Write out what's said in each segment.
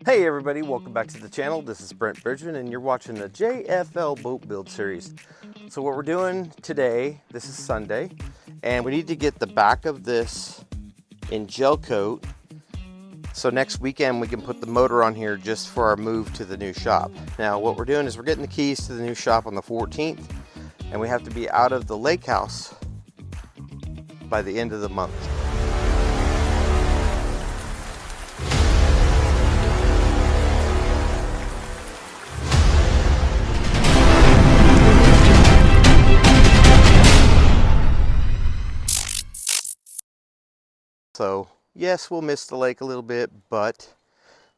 Hey everybody, welcome back to the channel. This is Brent Bridgman and you're watching the JFL Boat Build Series. So what we're doing today, this is Sunday, and we need to get the back of this in gel coat so next weekend we can put the motor on here just for our move to the new shop. Now what we're doing is we're getting the keys to the new shop on the 14th and we have to be out of the lake house by the end of the month. So yes, we'll miss the lake a little bit, but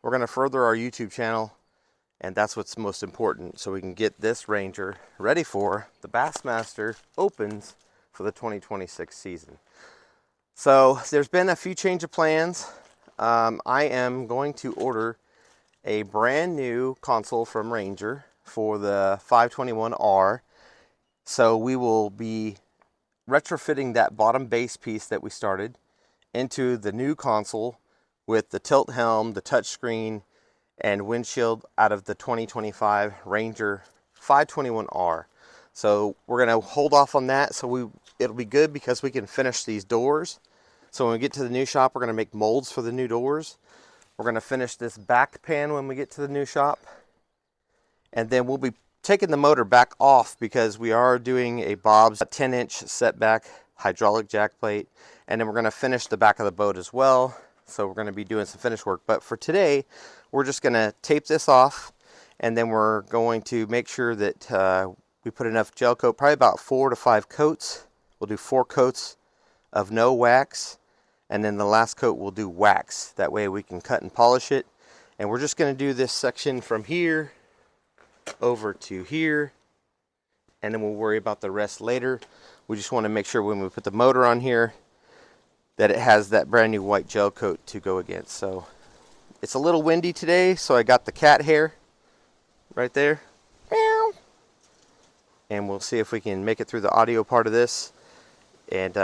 we're going to further our YouTube channel, and that's what's most important, so we can get this Ranger ready for the Bassmaster Opens for the 2026 season. So there's been a few change of plans. I am going to order a brand new console from Ranger for the 521R. So we will be retrofitting that bottom base piece that we started into the new console with the tilt helm, the touchscreen, and windshield out of the 2025 Ranger 521R. So we're going to hold off on that, so it'll be good because we can finish these doors. So when we get to the new shop, we're going to make molds for the new doors. We're going to finish this back pan when we get to the new shop, and then we'll be taking the motor back off because we are doing a Bob's 10-inch setback hydraulic jack plate, and then we're going to finish the back of the boat as well. So we're going to be doing some finish work, but for today we're just going to tape this off, and then we're going to make sure that we put enough gel coat, probably about 4 to 5 coats. We'll do 4 coats of no wax, and then the last coat we'll do wax. That way we can cut and polish it. And we're just going to do this section from here over to here, and then we'll worry about the rest later. We just want to make sure when we put the motor on here that it has that brand new white gel coat to go against. So it's a little windy today, so I got the cat hair right there. Meow. And we'll see if we can make it through the audio part of this, and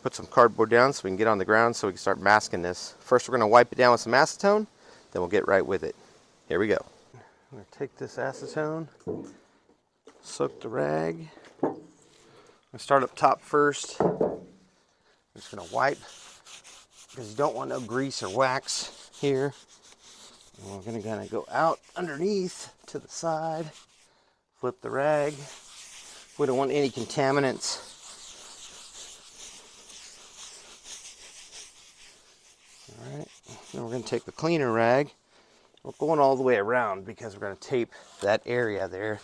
put some cardboard down so we can get on the ground so we can start masking this. First we're going to wipe it down with some acetone, then we'll get right with it. Here we go. I'm going to take this acetone, soak the rag. I'm going to start up top first. I'm just going to wipe because you don't want no grease or wax here. And we're going to kind of go out underneath to the side, flip the rag. We don't want any contaminants. All right, then we're going to take the cleaner rag. We're going all the way around because we're going to tape that area there.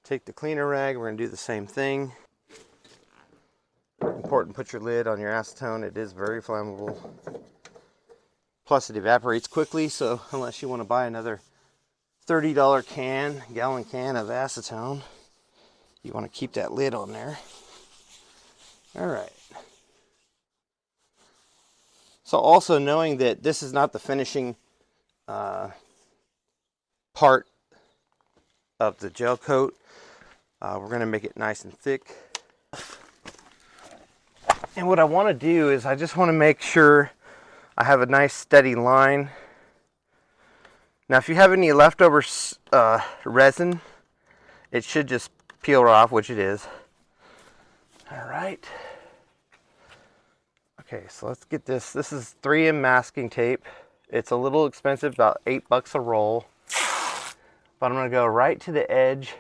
Take the cleaner rag, we're going to do the same thing. Important, put your lid on your acetone. It is very flammable. Plus it evaporates quickly, so unless you want to buy another $30 gallon can of acetone, you want to keep that lid on there. All right. So also knowing that this is not the finishing part of the gel coat, we're going to make it nice and thick. And what I want to do is I just want to make sure I have a nice steady line. Now if you have any leftover resin, it should just peel off, which it is. All right. Okay, so let's get this. This is 3M masking tape. It's a little expensive, about $8 a roll. But I'm going to go right to the edge.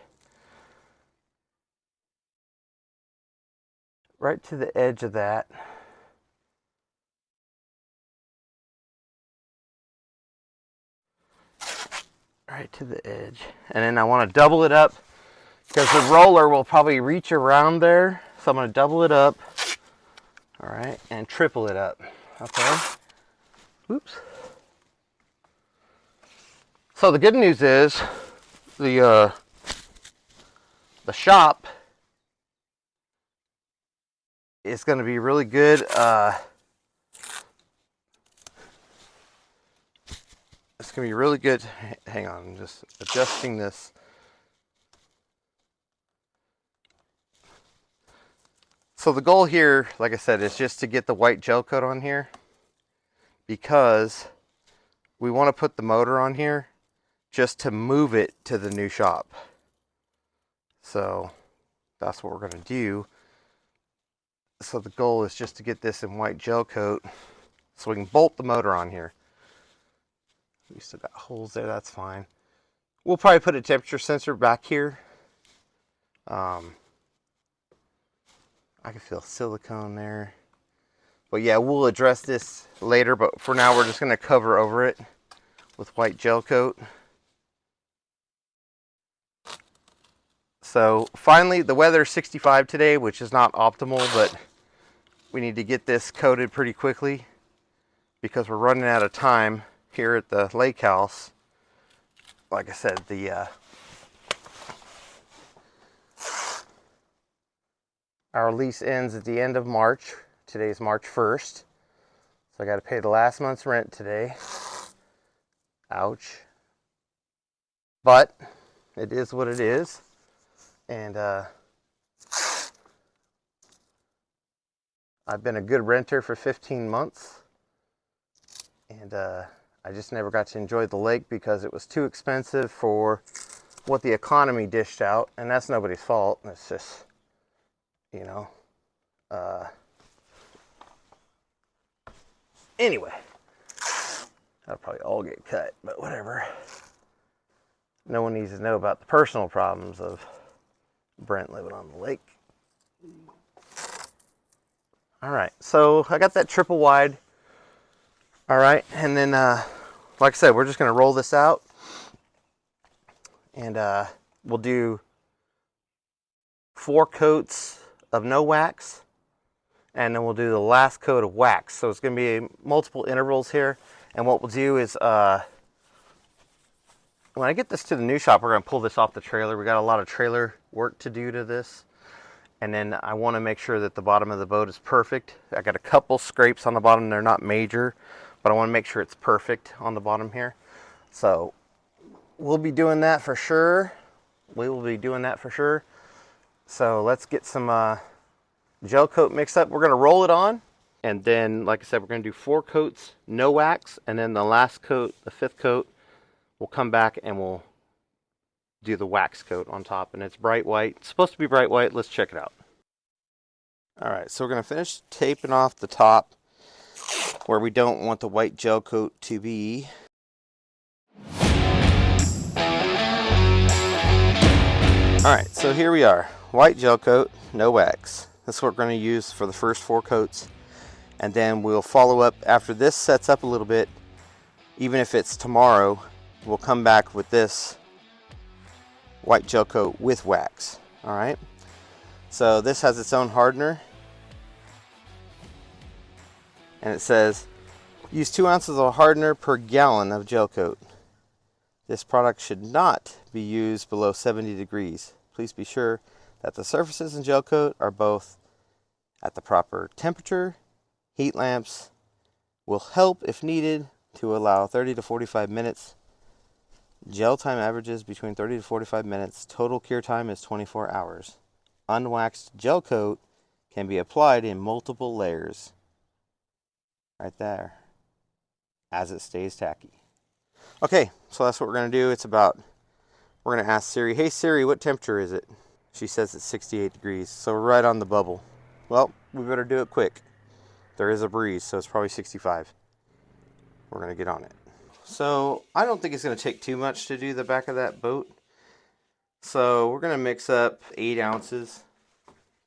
Right to the edge of that. Right to the edge. And then I want to double it up because the roller will probably reach around there. So I'm going to double it up. All right, and triple it up. Okay. Oops. So the good news is the shop is going to be really good. It's going to be really good. Hang on, I'm just adjusting this. So the goal here, like I said, is just to get the white gel coat on here, because we want to put the motor on here just to move it to the new shop. So that's what we're going to do. So the goal is just to get this in white gel coat so we can bolt the motor on here. We still got holes there, that's fine. We'll probably put a temperature sensor back here. I can feel silicone there. But yeah, we'll address this later, but for now we're just going to cover over it with white gel coat. So finally, the weather's 65 today, which is not optimal, but we need to get this coated pretty quickly because we're running out of time here at the lake house. Like I said, our lease ends at the end of March. Today's March 1st. So I got to pay the last month's rent today. Ouch. But it is what it is. And I've been a good renter for 15 months. And I just never got to enjoy the lake because it was too expensive for what the economy dished out. And that's nobody's fault. It's just, you know. Anyway, that'll probably all get cut, but whatever. No one needs to know about the personal problems of Brent living on the lake. All right, so I got that triple wide. All right, and then, like I said, we're just gonna roll this out, and we'll do 4 coats of no wax, and then we'll do the last coat of wax. So it's gonna be multiple intervals here, and what we'll do is, when I get this to the new shop, we're gonna pull this off the trailer. We got a lot of trailer work to do to this. And then I want to make sure that the bottom of the boat is perfect. I got a couple scrapes on the bottom. They're not major, but I want to make sure it's perfect on the bottom here. So we'll be doing that for sure. We will be doing that for sure. So let's get some gel coat mixed up. We're going to roll it on. And then, like I said, we're going to do 4 coats, no wax. And then the last coat, the 5th coat, we'll come back and we'll do the wax coat on top, and it's bright white. It's supposed to be bright white. Let's check it out. All right, so we're going to finish taping off the top where we don't want the white gel coat to be. All right, so here we are. White gel coat, no wax. That's what we're going to use for the first 4 coats. And then we'll follow up after this sets up a little bit. Even if it's tomorrow, we'll come back with this white gel coat with wax. All right, so this has its own hardener, and it says use 2 ounces of hardener per gallon of gel coat. This product should not be used below 70 degrees. Please be sure that the surfaces in gel coat are both at the proper temperature. Heat lamps will help if needed to allow 30 to 45 minutes. Gel time averages between 30 to 45 minutes. Total cure time is 24 hours. Unwaxed gel coat can be applied in multiple layers. Right there. As it stays tacky. Okay, so that's what we're going to do. We're going to ask Siri, hey Siri, what temperature is it? She says it's 68 degrees, so we're right on the bubble. Well, we better do it quick. There is a breeze, so it's probably 65. We're going to get on it. So I don't think it's going to take too much to do the back of that boat. So we're going to mix up 8 ounces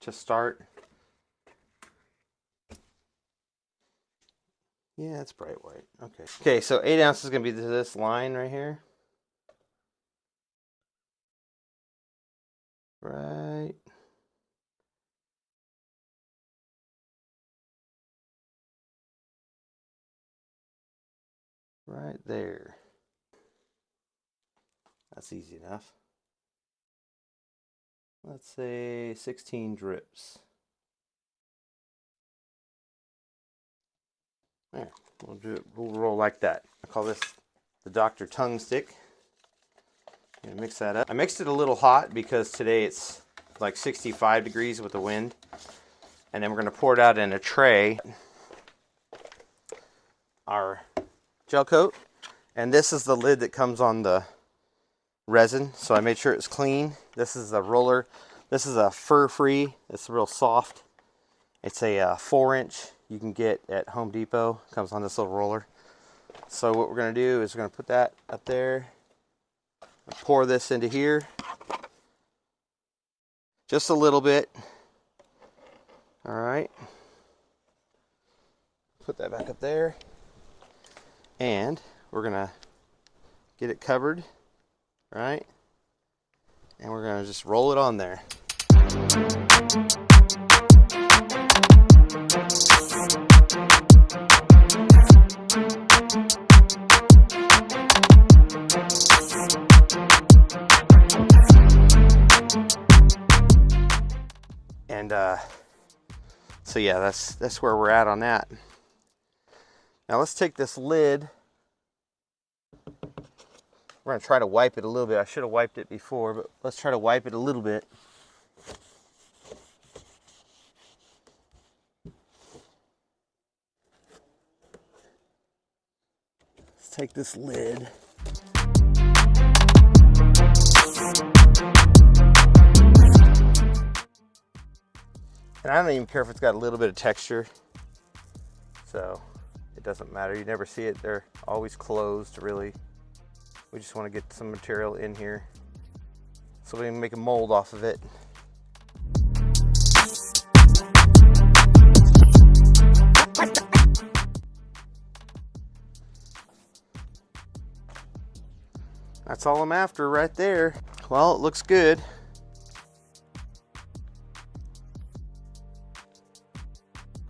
to start. Yeah, it's bright white. Okay. Okay, so 8 ounces is going to be this line right here. Right. Right there. That's easy enough. Let's say 16 drips. There, we'll roll like that. I call this the Dr. Tongue Stick. I'm gonna mix that up. I mixed it a little hot because today it's like 65 degrees with the wind. And then we're gonna pour it out in a tray. Our gel coat. And this is the lid that comes on the resin, so I made sure it's clean. This is a roller. This is a fur-free. It's real soft. It's a 4-inch you can get at Home Depot. It comes on this little roller. So what we're going to do is we're going to put that up there. Pour this into here. Just a little bit. All right. Put that back up there. And we're going to get it covered. Right? And we're going to just roll it on there. And so yeah, that's where we're at on that. Now let's take this lid. We're going to try to wipe it a little bit. I should have wiped it before, but let's try to wipe it a little bit. Let's take this lid. And I don't even care if it's got a little bit of texture. So it doesn't matter. You never see it. They're always closed, really. We just want to get some material in here so we can make a mold off of it. That's all I'm after right there. Well, it looks good.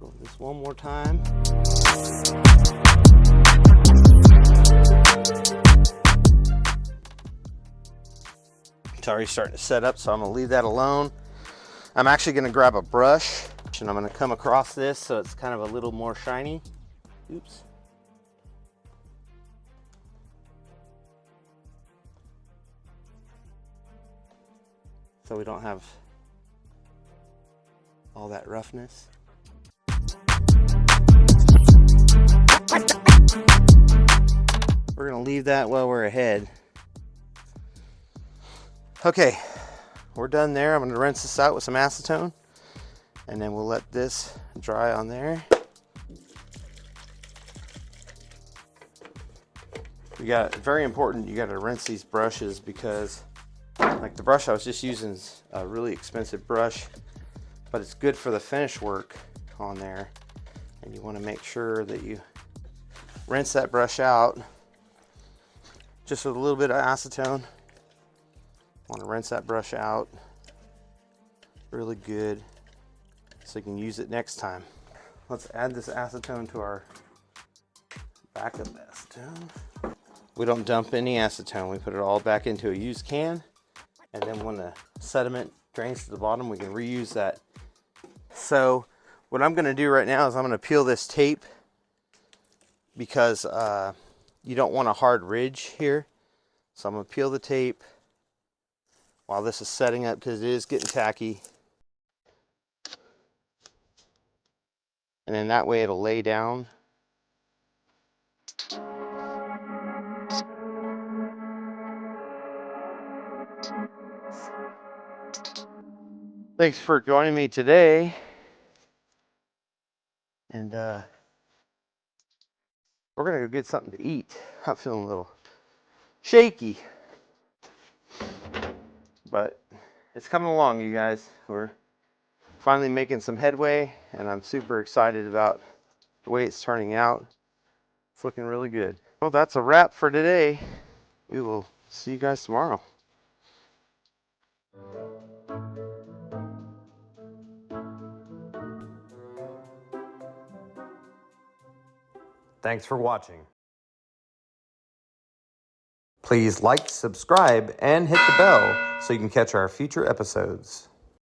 Go this one more time. It's already starting to set up, so I'm gonna leave that alone. I'm actually gonna grab a brush and I'm gonna come across this so it's kind of a little more shiny. Oops. So we don't have all that roughness. We're gonna leave that while we're ahead. Okay, we're done there. I'm gonna rinse this out with some acetone and then we'll let this dry on there. You got, very important, you gotta rinse these brushes because like the brush I was just using is a really expensive brush, but it's good for the finish work on there. And you wanna make sure that you rinse that brush out just with a little bit of acetone. Want to rinse that brush out really good so you can use it next time. Let's add this acetone to our backup acetone. We don't dump any acetone. We put it all back into a used can, and then when the sediment drains to the bottom, we can reuse that. So what I'm going to do right now is I'm going to peel this tape because you don't want a hard ridge here. So I'm going to peel the tape while this is setting up because it is getting tacky. And then that way it'll lay down. Thanks for joining me today. And we're gonna go get something to eat. I'm feeling a little shaky, but it's coming along, you guys. We're finally making some headway, and I'm super excited about the way it's turning out. It's looking really good. Well, that's a wrap for today. We will see you guys tomorrow. Thanks for watching. Please like, subscribe, and hit the bell so you can catch our future episodes.